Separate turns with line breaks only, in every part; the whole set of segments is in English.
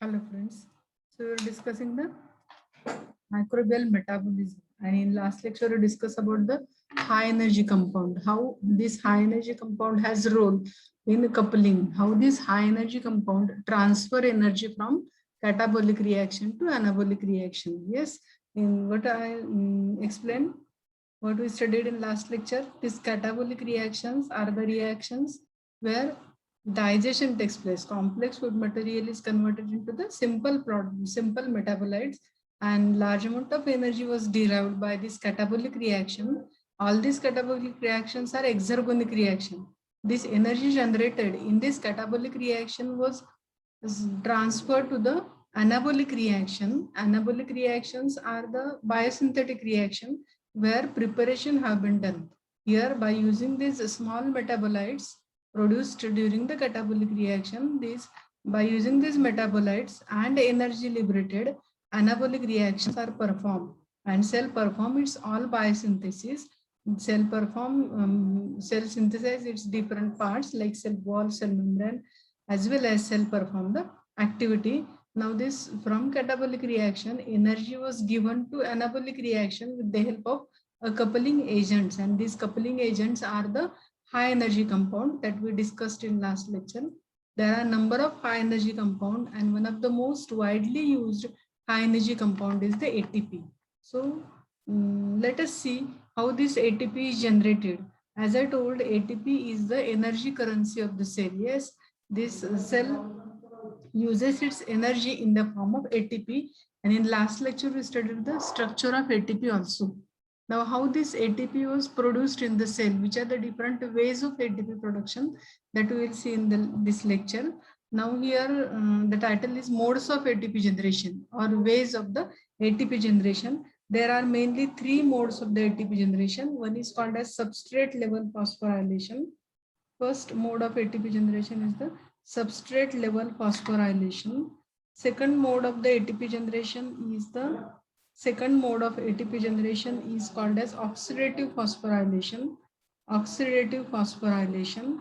Hello friends. So we are discussing the microbial metabolism, and in last lecture we discussed about the high energy compound, how this high energy compound has role in coupling, how this high energy compound transfer energy from catabolic reaction to anabolic reaction. Yes, in what I explained, what we studied in last lecture, these catabolic reactions are the reactions where digestion takes place. Complex food material is converted into the simple product, simple metabolites, and large amount of energy was derived by this catabolic reaction. All these catabolic reactions are exergonic reaction. This energy generated in this catabolic reaction was transferred to the anabolic reaction. Anabolic reactions are the biosynthetic reaction where preparation have been done. Here, by using these small metabolites produced during the catabolic reaction, by using these metabolites and energy liberated, anabolic reactions are performed, and cell perform its all biosynthesis. Cell synthesize its different parts like cell wall, cell membrane, as well as cell perform the activity. Now this from catabolic reaction, energy was given to anabolic reaction with the help of coupling agents, and these coupling agents are the high energy compound that we discussed in last lecture. There are a number of high energy compound, and one of the most widely used high energy compound is the ATP. So let us see how this ATP is generated. As I told, ATP is the energy currency of the cell. Yes, this cell uses its energy in the form of ATP, and in last lecture we studied the structure of ATP also. Now how this ATP was produced in the cell, which are the different ways of ATP production that we will see in this lecture. Now here the title is modes of ATP generation or ways of the ATP generation. There are mainly three modes of the ATP generation. One is called as substrate level phosphorylation. First mode of ATP generation is the substrate level phosphorylation. Second mode of the ATP generation is called as oxidative phosphorylation. Oxidative phosphorylation.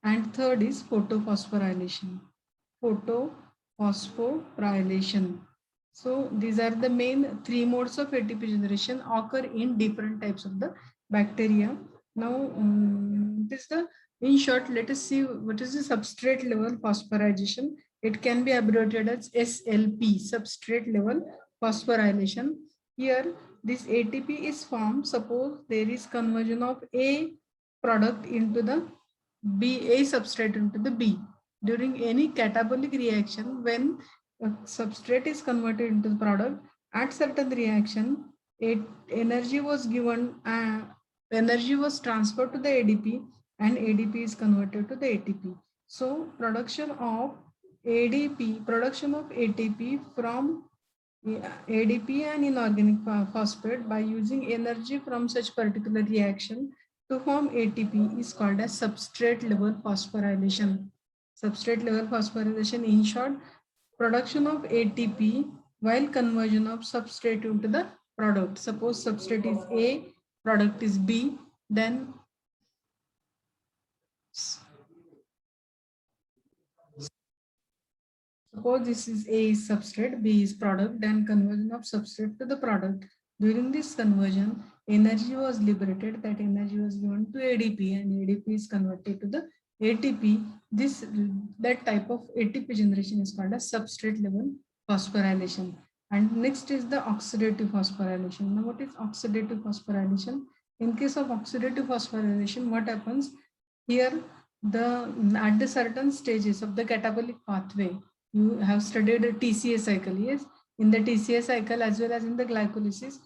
And third is photophosphorylation. Photophosphorylation. So these are the main three modes of ATP generation occur in different types of the bacteria. Now, in short, let us see what is the substrate level phosphorylation. It can be abbreviated as SLP, substrate level phosphorylation. Here, this ATP is formed. Suppose there is conversion of A product into the A substrate into the B. During any catabolic reaction, when a substrate is converted into the product, at certain reaction, energy was transferred to the ADP, and ADP is converted to the ATP. So production of ATP from ADP and inorganic phosphate by using energy from such particular reaction to form ATP is called as substrate level phosphorylation. Substrate level phosphorylation, in short, production of ATP while conversion of substrate into the product. Suppose substrate is A, product is B, then suppose this is A is substrate, B is product, then conversion of substrate to the product. During this conversion, energy was liberated. That energy was given to ADP, and ADP is converted to the ATP. That type of ATP generation is called as substrate level phosphorylation. And next is the oxidative phosphorylation. Now, what is oxidative phosphorylation? In case of oxidative phosphorylation, what happens here? At the certain stages of the catabolic pathway, you have studied a TCA cycle. Yes, in the TCA cycle as well as in the glycolysis,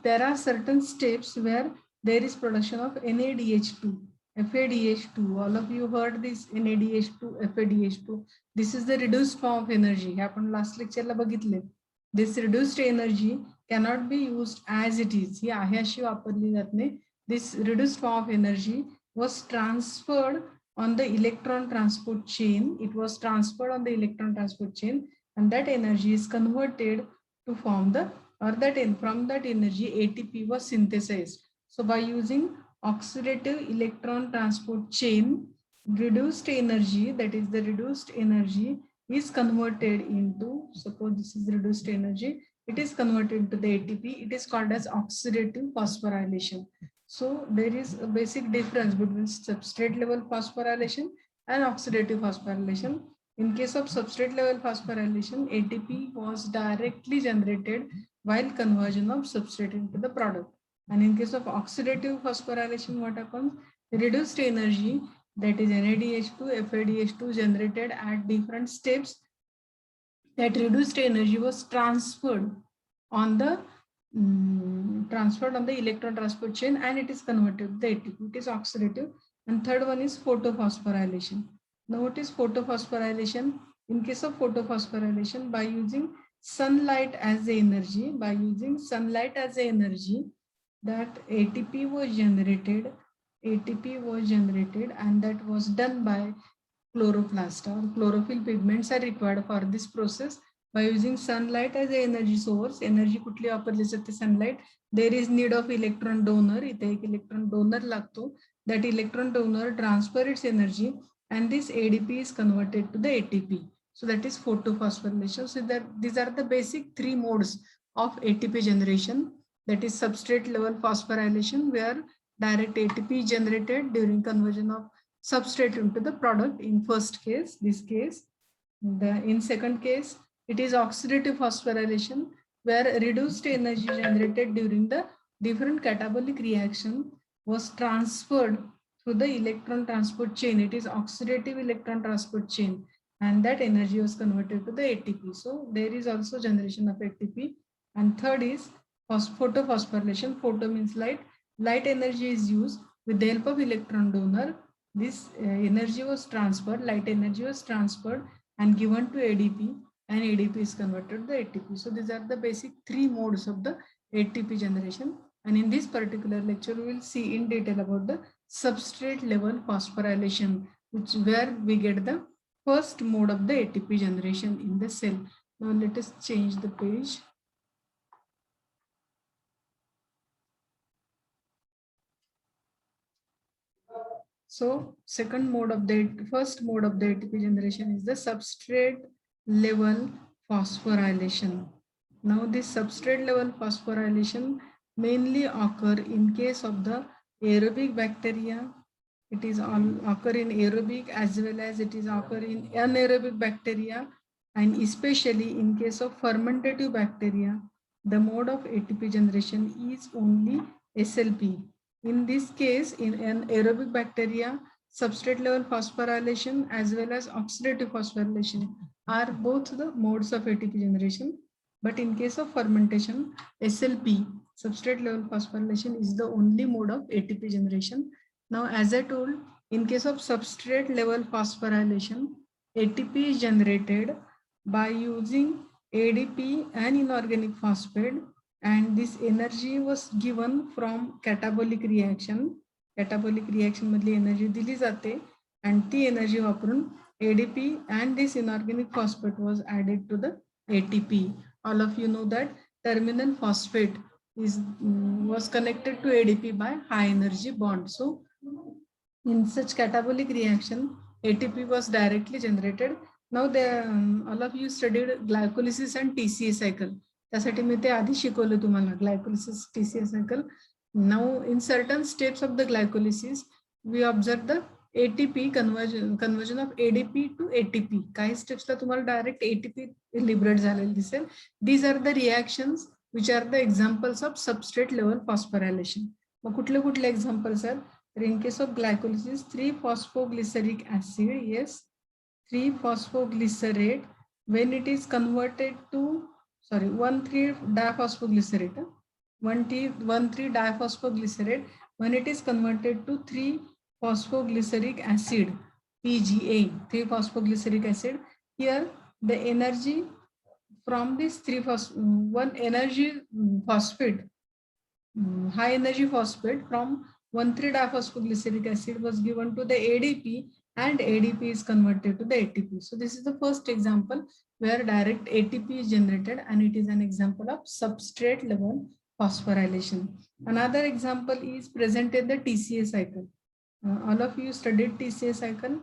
there are certain steps where there is production of NADH2, FADH2. All of you heard this NADH2, FADH2. This is the reduced form of energy. Happen last lecture la bagitle. This reduced energy cannot be used as it is. This reduced form of energy was transferred on the electron transport chain. It was transferred on the electron transport chain, and that energy is converted to form from that energy ATP was synthesized. So by using oxidative electron transport chain, reduced energy, that is the reduced energy, is converted into, suppose this is reduced energy, it is converted to the ATP. It is called as oxidative phosphorylation. So there is a basic difference between substrate level phosphorylation and oxidative phosphorylation. In case of substrate level phosphorylation, ATP was directly generated while conversion of substrate into the product. And in case of oxidative phosphorylation, what happens? Reduced energy, that is NADH2, FADH2 generated at different steps. That reduced energy was transferred on the electron transport chain, and it is converted to the ATP. It is oxidative. And third one is photophosphorylation. Now what is photophosphorylation? In case of photophosphorylation, by using sunlight as the energy, that ATP was generated, and that was done by chloroplast or chlorophyll pigments are required for this process. By using sunlight as an energy source, energy कुठली वापरली जाते sunlight, there is need of electron donor. इथे एक electron donor लागतो. That electron donor transfer its energy, and this ADP is converted to the ATP. So that is photophosphorylation. So that these are the basic three modes of ATP generation. That is substrate level phosphorylation, where direct ATP is generated during conversion of substrate into the product in first case, this case. In second case, it is oxidative phosphorylation, where reduced energy generated during the different catabolic reaction was transferred through the electron transport chain. It is oxidative electron transport chain, and that energy was converted to the ATP. So there is also generation of ATP. And third is photophosphorylation. Photo means light. Light energy is used with the help of electron donor. This energy was transferred, light energy was transferred and given to ADP, and ADP is converted to the ATP. So these are the basic three modes of the ATP generation. And in this particular lecture, we will see in detail about the substrate level phosphorylation, where we get the first mode of the ATP generation in the cell. Now let us change the page. So first mode of the ATP generation is the substrate level phosphorylation. Now this substrate level phosphorylation mainly occur in case of the aerobic bacteria. It is occur in aerobic as well as it is occur in anaerobic bacteria, and especially in case of fermentative bacteria, the mode of ATP generation is only SLP. In this case, in an aerobic bacteria, substrate level phosphorylation as well as oxidative phosphorylation are both the modes of ATP generation. But in case of fermentation, SLP, substrate level phosphorylation, is the only mode of ATP generation. Now, as I told, in case of substrate level phosphorylation, ATP is generated by using ADP and inorganic phosphate, and this energy was given from catabolic reaction. Catabolic reaction मधली energy दिली जाते, and ती energy वापरून ADP and this inorganic phosphate was added to the ATP. All of you know that terminal phosphate was connected to ADP by high energy bond. So in such catabolic reaction, ATP was directly generated. Now all of you studied glycolysis and TCA cycle. त्यासाठी मी ते आधी शिकवलं तुम्हाला glycolysis TCA cycle. Now in certain steps of the glycolysis, we observe the ATP conversion of ADP to ATP. काही स्टेप्सला तुम्हाला direct ATP liberate झालेलं दिसेल. These are the reactions which are the examples of substrate level phosphorylation. मग कुठले कुठले examples आहेत? In case of glycolysis, 3-phosphoglyceric acid, yes, 3-phosphoglycerate, when it is converted to 1,3-diphosphoglycerate, 1,3-diphosphoglycerate, when it is converted to 3-phosphoglyceric acid, PGA, 3-phosphoglyceric acid, here the energy from this one energy phosphate, high energy phosphate from 1,3-diphosphoglyceric acid was given to the ADP, and ADP is converted to the ATP. So this is the first example where direct ATP is generated, and it is an example of substrate level phosphorylation. Another example is present in the TCA cycle. All of you studied TCA cycle,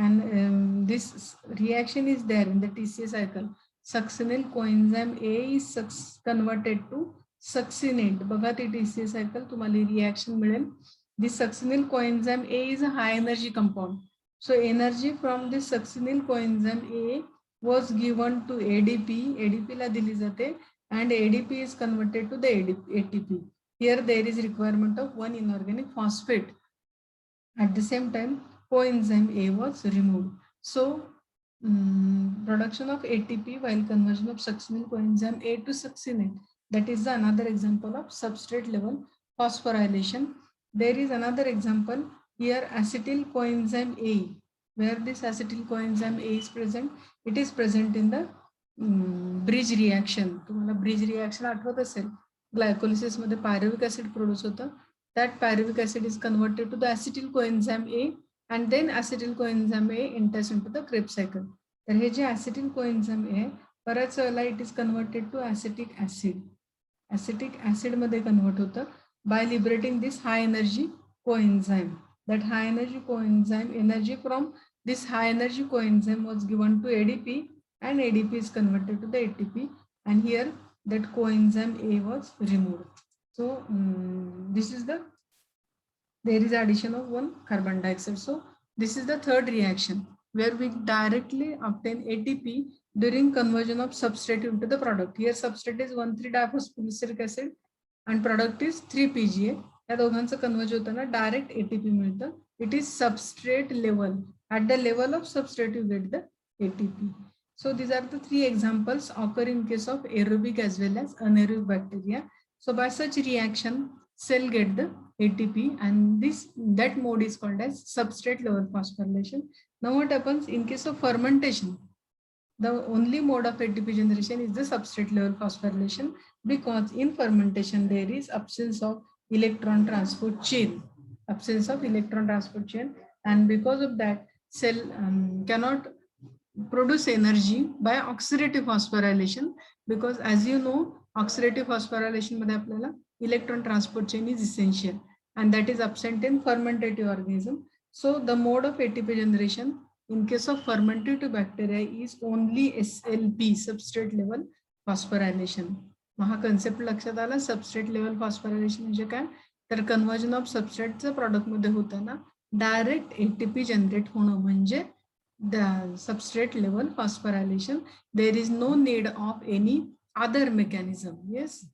and this reaction is there in the TCA cycle. Succinyl coenzyme A is converted to succinate. बघा ती TCA cycle तुम्हाला reaction मिळेल. This succinyl coenzyme A is a high energy compound. So energy from this succinyl coenzyme A was given to ADP. ADP ला दिली जाते and ADP is converted to the ATP. Here there is requirement of one inorganic phosphate. At the same time, coenzyme A was removed. So production of ATP while conversion of succinyl coenzyme A to succinate. That is another example of substrate level phosphorylation. There is another example here, acetyl coenzyme A. Where this acetyl coenzyme A is present? It is present in the bridge reaction. तुम्हाला bridge reaction आठवत असेल, glycolysis मध्ये pyruvic acid produce होतं. That pyruvic acid is converted to the acetyl coenzyme A and then acetyl coenzyme A enters into the Krebs cycle. तर हे जे acetyl coenzyme A बऱ्याच वेळेला it is converted to acetic acid. Acetic acid मध्ये convert होतं by liberating this high energy coenzyme. That high energy coenzyme energy from this high energy coenzyme was given to ADP and ADP is converted to the ATP, and here that coenzyme A was removed. So this is there is addition of one carbon dioxide. So this is the third reaction where we directly obtain ATP during conversion of substrate into the product. Here substrate is 1,3-diphosphoglyceric acid and product is 3-PGA. या दोघांचं converge होताना direct ATP मिळतं. It is substrate level. At the level of substrate you get the ATP. So these are the three examples occur in case of aerobic as well as anaerobic bacteria. So by such reaction, cell get the ATP and that mode is called as substrate level phosphorylation. Now what happens in case of fermentation? The only mode of ATP generation is the substrate level phosphorylation, because in fermentation there is absence of electron transport chain. And because of that, cell cannot produce energy by oxidative phosphorylation, because as you know, oxidative phosphorylation मध्ये आपल्याला electron transport chain is essential and that is absent in fermentative organism. So the mode of ATP generation in case of fermentative bacteria is only SLP, substrate level phosphorylation. हा concept लक्षात आला. Substrate level phosphorylation म्हणजे काय? तर conversion of substrate चं product मध्ये होताना direct ATP generate होणं म्हणजे the substrate level phosphorylation. There is no need of any other mechanism. Yes.